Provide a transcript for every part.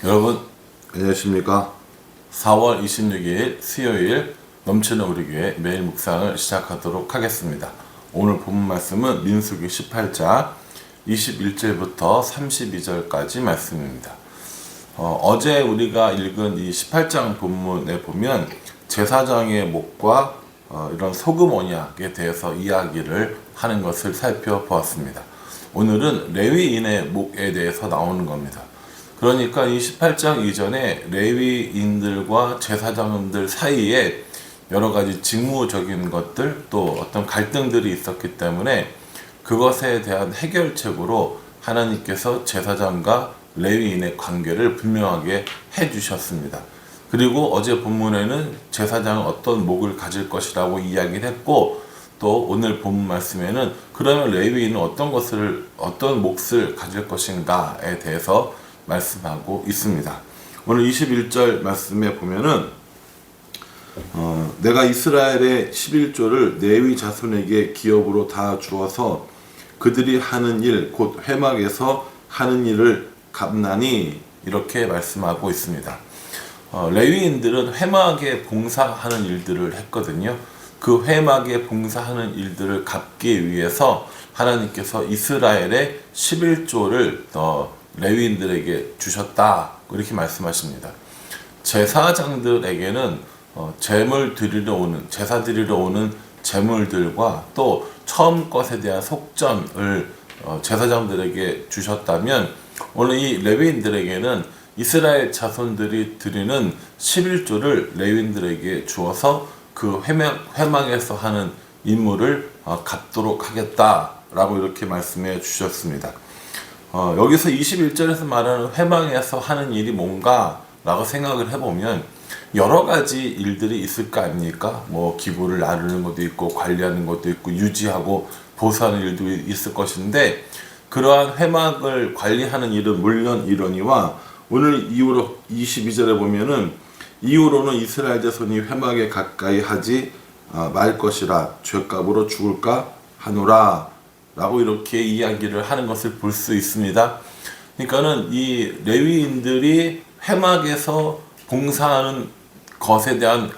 여러분 안녕하십니까. 4월 26일 수요일 넘치는 우리 교회 매일 묵상을 시작하도록 하겠습니다. 오늘 본문 말씀은 민수기 18장 21절부터 32절까지 말씀입니다. 어제 우리가 읽은 이 18장 본문에 보면 제사장의 목과 이런 소금 언약에 대해서 이야기를 하는 것을 살펴보았습니다. 오늘은 레위인의 목에 대해서 나오는 겁니다. 그러니까 이 18장 이전에 레위인들과 제사장들 사이에 여러 가지 직무적인 것들 또 어떤 갈등들이 있었기 때문에 그것에 대한 해결책으로 하나님께서 제사장과 레위인의 관계를 분명하게 해주셨습니다. 그리고 어제 본문에는 제사장은 어떤 목을 가질 것이라고 이야기를 했고 또 오늘 본문 말씀에는 그러면 레위인은 어떤 몫을 가질 것인가에 대해서 말씀하고 있습니다. 오늘 21절 말씀에 보면은 내가 이스라엘의 11조를 레위 자손에게 기업으로 다 주어서 그들이 하는 일 곧 회막에서 하는 일을 갚나니 이렇게 말씀하고 있습니다. 레위인들은 회막에 봉사하는 일들을 했거든요. 그 회막에 봉사하는 일들을 갚기 위해서 하나님께서 이스라엘의 11조를 레위인들에게 주셨다 이렇게 말씀하십니다. 제사장들에게는 제물 드리러 오는 제사 드리러 오는 제물들과 또 처음 것에 대한 속전을 제사장들에게 주셨다면 오늘 이 레위인들에게는 이스라엘 자손들이 드리는 11조를 레위인들에게 주어서 그 회막에서 하는 임무를 갚도록 하겠다라고 이렇게 말씀해 주셨습니다. 여기서 21절에서 말하는 회막에서 하는 일이 뭔가 라고 생각을 해보면 여러 가지 일들이 있을 거 아닙니까? 뭐 기부를 나누는 것도 있고 관리하는 것도 있고 유지하고 보수하는 일도 있을 것인데 그러한 회막을 관리하는 일은 물론 이러니와 오늘 이후로 22절에 보면은 이후로는 이스라엘 자손이 회막에 가까이 하지 말 것이라 죄값으로 죽을까 하노라 라고 이렇게 이야기를 하는 것을 볼 수 있습니다. 그러니까는 이 레위인들이 회막에서 봉사하는 것에 대한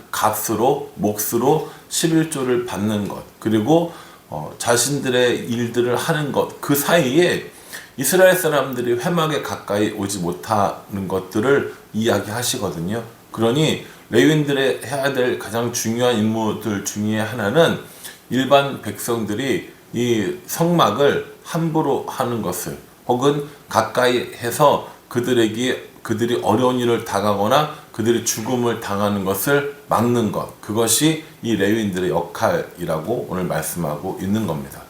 몫으로 11조를 받는 것 그리고 자신들의 일들을 하는 것 그 사이에 이스라엘 사람들이 회막에 가까이 오지 못하는 것들을 이야기하시거든요. 그러니 레위인들의 해야 될 가장 중요한 임무들 중에 하나는 일반 백성들이 이 성막을 함부로 하는 것을 혹은 가까이 해서 그들이 어려운 일을 당하거나 그들이 죽음을 당하는 것을 막는 것 그것이 이 레위인들의 역할이라고 오늘 말씀하고 있는 겁니다.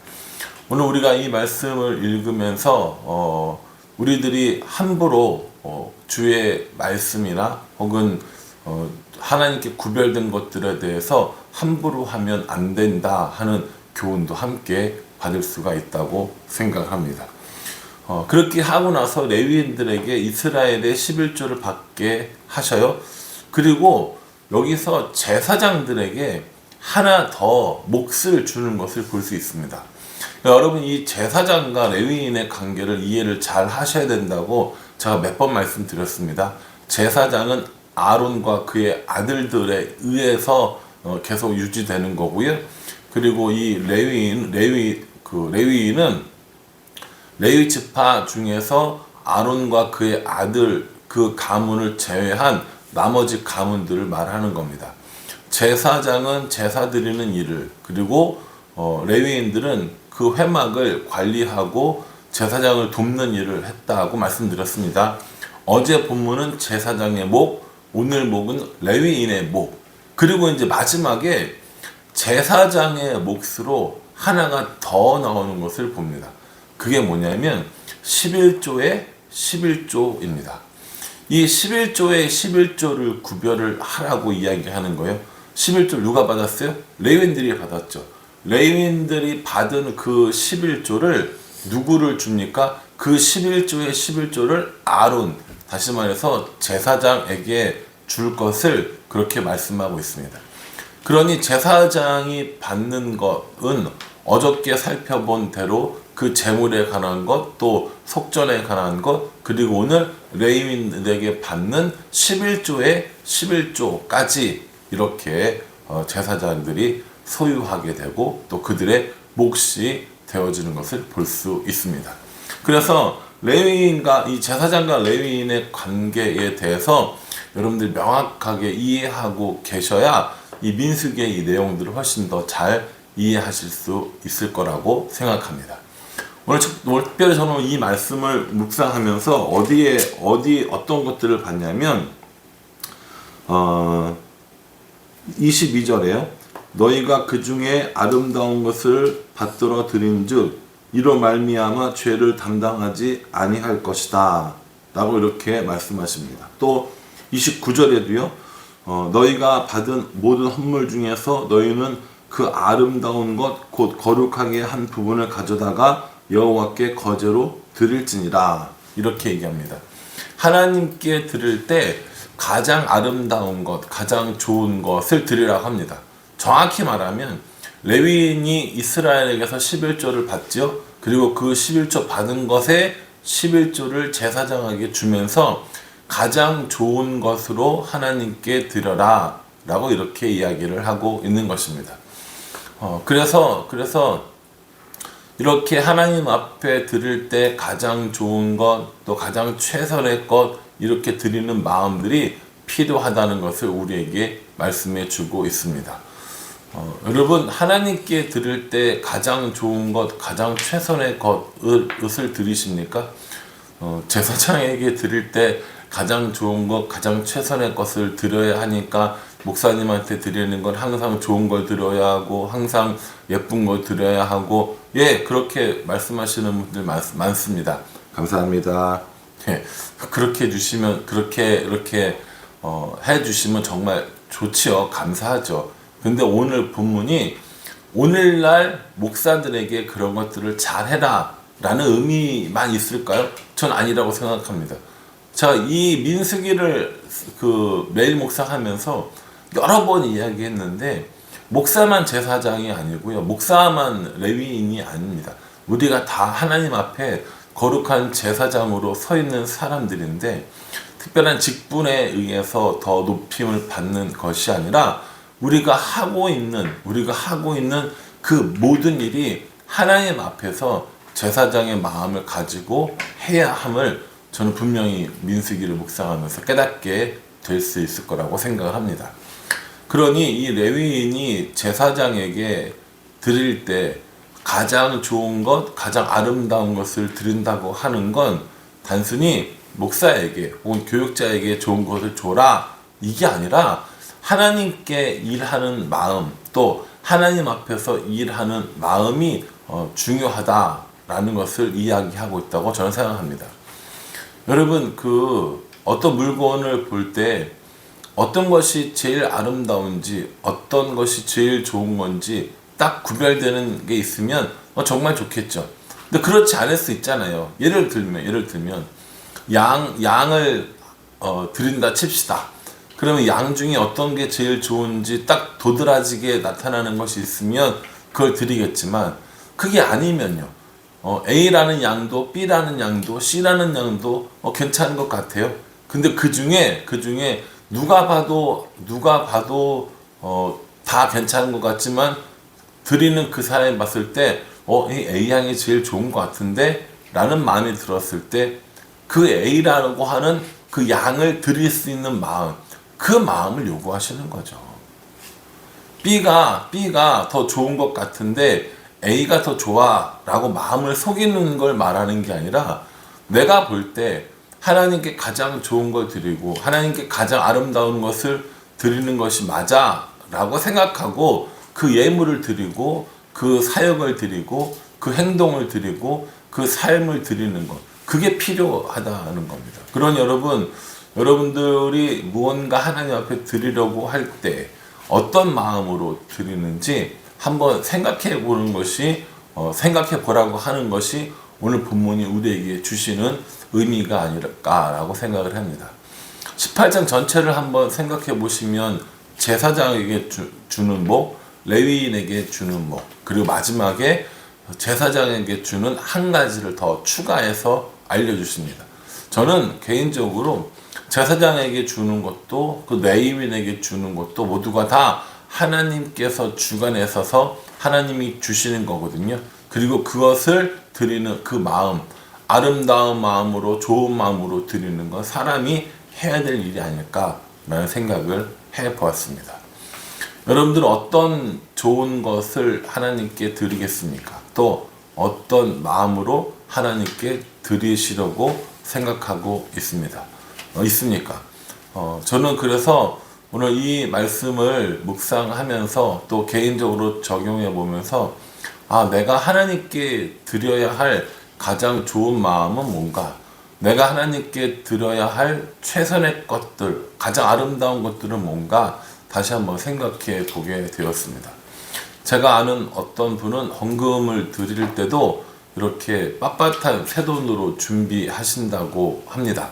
오늘 우리가 이 말씀을 읽으면서 우리들이 함부로 주의 말씀이나 혹은 하나님께 구별된 것들에 대해서 함부로 하면 안 된다 하는 교훈도 함께 받을 수가 있다고 생각합니다. 그렇게 하고 나서 레위인들에게 이스라엘의 11조를 받게 하셔요. 그리고 여기서 제사장들에게 하나 더 몫을 주는 것을 볼 수 있습니다. 여러분 이 제사장과 레위인의 관계를 이해를 잘 하셔야 된다고 제가 몇 번 말씀드렸습니다. 제사장은 아론과 그의 아들들에 의해서 계속 유지되는 거고요. 그리고 이 레위인은 레위 지파 중에서 아론과 그의 아들 그 가문을 제외한 나머지 가문들을 말하는 겁니다. 제사장은 제사 드리는 일을 그리고 레위인들은 그 회막을 관리하고 제사장을 돕는 일을 했다고 말씀드렸습니다. 어제 본문은 제사장의 목, 오늘 목은 레위인의 목. 그리고 이제 마지막에 제사장의 몫으로 하나가 더 나오는 것을 봅니다. 그게 뭐냐면 11조의 11조입니다. 이 11조의 11조를 구별을 하라고 이야기하는 거예요. 11조 누가 받았어요? 레위인들이 받았죠. 레위인들이 받은 그 11조를 누구를 줍니까? 그 11조의 11조를 아론, 다시 말해서 제사장에게 줄 것을 그렇게 말씀하고 있습니다. 그러니 제사장이 받는 것은 어저께 살펴본 대로 그 제물에 관한 것, 또 속전에 관한 것, 그리고 오늘 레위인들에게 받는 11조의 11조까지 이렇게 제사장들이 소유하게 되고 또 그들의 몫이 되어지는 것을 볼 수 있습니다. 그래서 레위인과 이 제사장과 레위인의 관계에 대해서 여러분들 명확하게 이해하고 계셔야 이 민수기의 이 내용들을 훨씬 더 잘 이해하실 수 있을 거라고 생각합니다. 오늘 특별히 저는 이 말씀을 묵상하면서 어떤 것들을 봤냐면 22절에요. 너희가 그 중에 아름다운 것을 받들어 드린즉 이로 말미암아 죄를 담당하지 아니할 것이다 라고 이렇게 말씀하십니다. 또 29절에도요. 너희가 받은 모든 헌물 중에서 너희는 그 아름다운 것 곧 거룩하게 한 부분을 가져다가 여호와께 거제로 드릴지니라 이렇게 얘기합니다. 하나님께 드릴 때 가장 아름다운 것, 가장 좋은 것을 드리라고 합니다. 정확히 말하면 레위인이 이스라엘에게서 11조를 받죠. 그리고 그 11조 받은 것에 11조를 제사장에게 주면서 가장 좋은 것으로 하나님께 드려라 라고 이렇게 이야기를 하고 있는 것입니다. 그래서 이렇게 하나님 앞에 드릴 때 가장 좋은 것, 또 가장 최선의 것 이렇게 드리는 마음들이 필요하다는 것을 우리에게 말씀해 주고 있습니다. 여러분 하나님께 드릴 때 가장 좋은 것, 가장 최선의 것을 드리십니까? 제사장에게 드릴 때 가장 좋은 것, 가장 최선의 것을 드려야 하니까 목사님한테 드리는 건 항상 좋은 걸 드려야 하고 항상 예쁜 걸 드려야 하고 그렇게 말씀하시는 분들 많습니다. 감사합니다. 그렇게 해주시면 이렇게 해주시면 정말 좋지요. 감사하죠. 근데 오늘 본문이 오늘날 목사들에게 그런 것들을 잘해라 라는 의미만 있을까요? 전 아니라고 생각합니다. 자, 이 민수기를 매일 묵상하면서 여러 번 이야기했는데 목사만 제사장이 아니고요. 목사만 레위인이 아닙니다. 우리가 다 하나님 앞에 거룩한 제사장으로 서 있는 사람들인데 특별한 직분에 의해서 더 높임을 받는 것이 아니라 우리가 하고 있는 그 모든 일이 하나님 앞에서 제사장의 마음을 가지고 해야 함을 저는 분명히 민수기를 묵상하면서 깨닫게 될 수 있을 거라고 생각을 합니다. 그러니 이 레위인이 제사장에게 드릴 때 가장 좋은 것, 가장 아름다운 것을 드린다고 하는 건 단순히 목사에게 혹은 교육자에게 좋은 것을 줘라 이게 아니라 하나님께 일하는 마음, 또 하나님 앞에서 일하는 마음이 중요하다라는 것을 이야기하고 있다고 저는 생각합니다. 여러분 어떤 물건을 볼 때 어떤 것이 제일 아름다운지 어떤 것이 제일 좋은 건지 딱 구별되는 게 있으면 정말 좋겠죠. 근데 그렇지 않을 수 있잖아요. 예를 들면 양을 드린다 칩시다. 그러면 양 중에 어떤 게 제일 좋은지 딱 도드라지게 나타나는 것이 있으면 그걸 드리겠지만 그게 아니면요. A라는 양도 B라는 양도 C라는 양도 괜찮은 것 같아요. 근데 그 중에 누가 봐도 다 괜찮은 것 같지만 드리는 그 사람이 봤을 때 이 A 양이 제일 좋은 것 같은데 라는 마음이 들었을 때 그 A라고 하는 그 양을 드릴 수 있는 마음, 그 마음을 요구하시는 거죠. B가 더 좋은 것 같은데 A가 더 좋아 라고 마음을 속이는 걸 말하는 게 아니라 내가 볼 때 하나님께 가장 좋은 걸 드리고 하나님께 가장 아름다운 것을 드리는 것이 맞아 라고 생각하고 그 예물을 드리고 그 사역을 드리고 그 행동을 드리고 그 삶을 드리는 것, 그게 필요하다는 겁니다. 그런 여러분들이 무언가 하나님 앞에 드리려고 할 때 어떤 마음으로 드리는지 한번 생각해 보라고 하는 것이 오늘 본문이 우리에게 주시는 의미가 아닐까라고 생각을 합니다. 18장 전체를 한번 생각해 보시면 제사장에게 주는 목, 레위인에게 주는 목, 그리고 마지막에 제사장에게 주는 한 가지를 더 추가해서 알려주십니다. 저는 개인적으로 제사장에게 주는 것도 그 레위인에게 주는 것도 모두가 다 하나님께서 주관에 서서 하나님이 주시는 거거든요. 그리고 그것을 드리는 그 마음, 아름다운 마음으로 좋은 마음으로 드리는 건 사람이 해야 될 일이 아닐까라는 생각을 해보았습니다. 여러분들은 어떤 좋은 것을 하나님께 드리겠습니까? 또 어떤 마음으로 하나님께 드리시려고 생각하고 있습니까? 저는 그래서 오늘 이 말씀을 묵상하면서 또 개인적으로 적용해 보면서 내가 하나님께 드려야 할 가장 좋은 마음은 뭔가? 내가 하나님께 드려야 할 최선의 것들, 가장 아름다운 것들은 뭔가? 다시 한번 생각해 보게 되었습니다. 제가 아는 어떤 분은 헌금을 드릴 때도 이렇게 빳빳한 새돈으로 준비하신다고 합니다.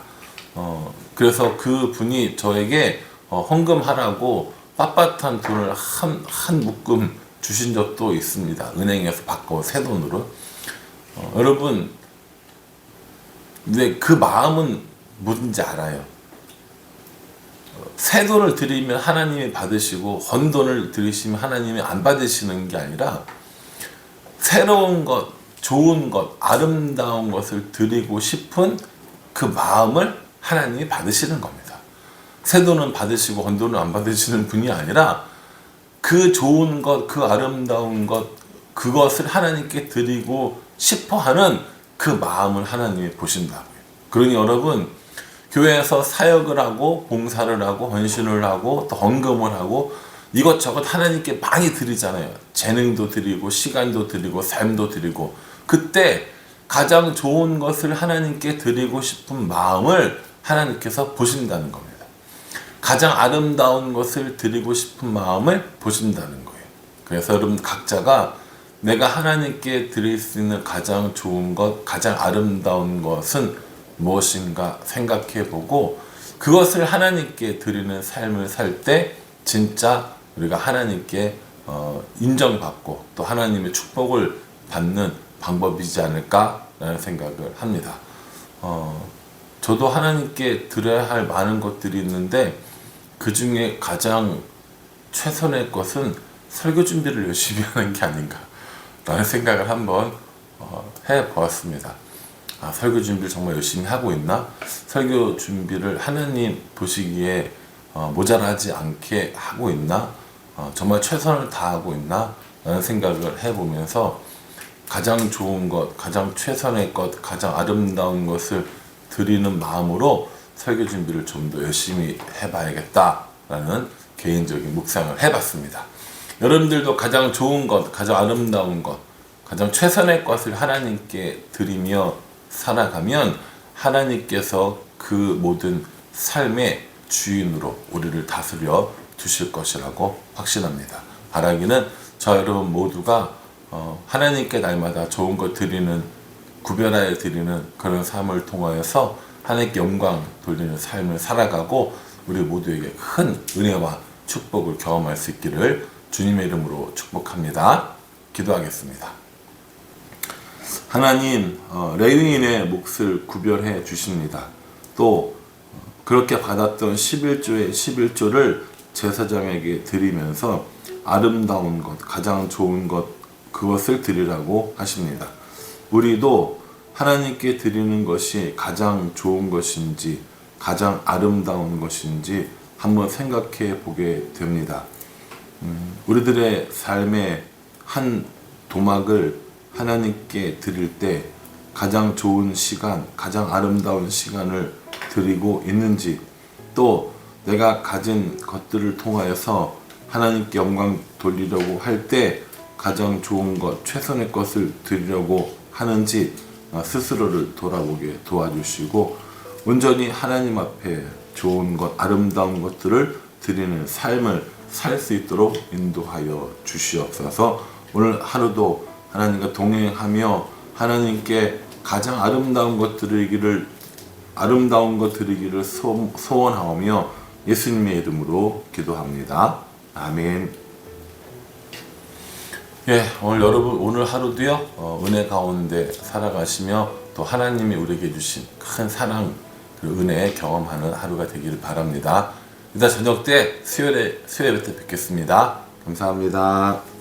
그래서 그 분이 저에게 헌금하라고 빳빳한 돈을 한 묶음 주신 적도 있습니다. 은행에서 바꿔 새돈으로. 여러분, 근데 그 마음은 뭔지 알아요. 새돈을 드리면 하나님이 받으시고 헌돈을 드리시면 하나님이 안 받으시는 게 아니라 새로운 것, 좋은 것, 아름다운 것을 드리고 싶은 그 마음을 하나님이 받으시는 겁니다. 새돈은 받으시고 헌돈은 안 받으시는 분이 아니라 그 좋은 것, 그 아름다운 것, 그것을 하나님께 드리고 싶어 하는 그 마음을 하나님이 보신다고요. 그러니 여러분, 교회에서 사역을 하고 봉사를 하고 헌신을 하고 또 헌금을 하고 이것저것 하나님께 많이 드리잖아요. 재능도 드리고 시간도 드리고 삶도 드리고 그때 가장 좋은 것을 하나님께 드리고 싶은 마음을 하나님께서 보신다는 겁니다. 가장 아름다운 것을 드리고 싶은 마음을 보신다는 거예요. 그래서 여러분 각자가 내가 하나님께 드릴 수 있는 가장 좋은 것, 가장 아름다운 것은 무엇인가 생각해 보고 그것을 하나님께 드리는 삶을 살 때 진짜 우리가 하나님께 인정받고 또 하나님의 축복을 받는 방법이지 않을까라는 생각을 합니다. 저도 하나님께 드려야 할 많은 것들이 있는데 그 중에 가장 최선의 것은 설교 준비를 열심히 하는 게 아닌가라는 생각을 한번 해보았습니다. 설교 준비를 정말 열심히 하고 있나? 설교 준비를 하나님 보시기에 모자라지 않게 하고 있나? 정말 최선을 다하고 있나? 라는 생각을 해보면서 가장 좋은 것, 가장 최선의 것, 가장 아름다운 것을 드리는 마음으로 설교 준비를 좀 더 열심히 해봐야겠다라는 개인적인 묵상을 해봤습니다. 여러분들도 가장 좋은 것, 가장 아름다운 것, 가장 최선의 것을 하나님께 드리며 살아가면 하나님께서 그 모든 삶의 주인으로 우리를 다스려 두실 것이라고 확신합니다. 바라기는 저 여러분 모두가 하나님께 날마다 좋은 것 드리는, 구별하여 드리는 그런 삶을 통하여서 하나님께 영광 돌리는 삶을 살아가고 우리 모두에게 큰 은혜와 축복을 경험할 수 있기를 주님의 이름으로 축복합니다. 기도하겠습니다. 하나님, 레위인의 몫을 구별해 주십니다. 또 그렇게 받았던 11조의 11조를 제사장에게 드리면서 아름다운 것, 가장 좋은 것, 그것을 드리라고 하십니다. 우리도 하나님께 드리는 것이 가장 좋은 것인지 가장 아름다운 것인지 한번 생각해 보게 됩니다. 우리들의 삶의 한 도막을 하나님께 드릴 때 가장 좋은 시간, 가장 아름다운 시간을 드리고 있는지, 또 내가 가진 것들을 통하여서 하나님께 영광 돌리려고 할 때 가장 좋은 것, 최선의 것을 드리려고 하는지 스스로를 돌아보게 도와주시고 온전히 하나님 앞에 좋은 것, 아름다운 것들을 드리는 삶을 살 수 있도록 인도하여 주시옵소서. 오늘 하루도 하나님과 동행하며 하나님께 가장 아름다운 것 드리기를 소원하오며 예수님의 이름으로 기도합니다. 아멘. 오늘 하루도요, 은혜 가운데 살아가시며 또 하나님이 우리에게 주신 큰 사랑, 그리고 은혜 경험하는 하루가 되기를 바랍니다. 이따 저녁 때 수요일에 뵙겠습니다. 감사합니다.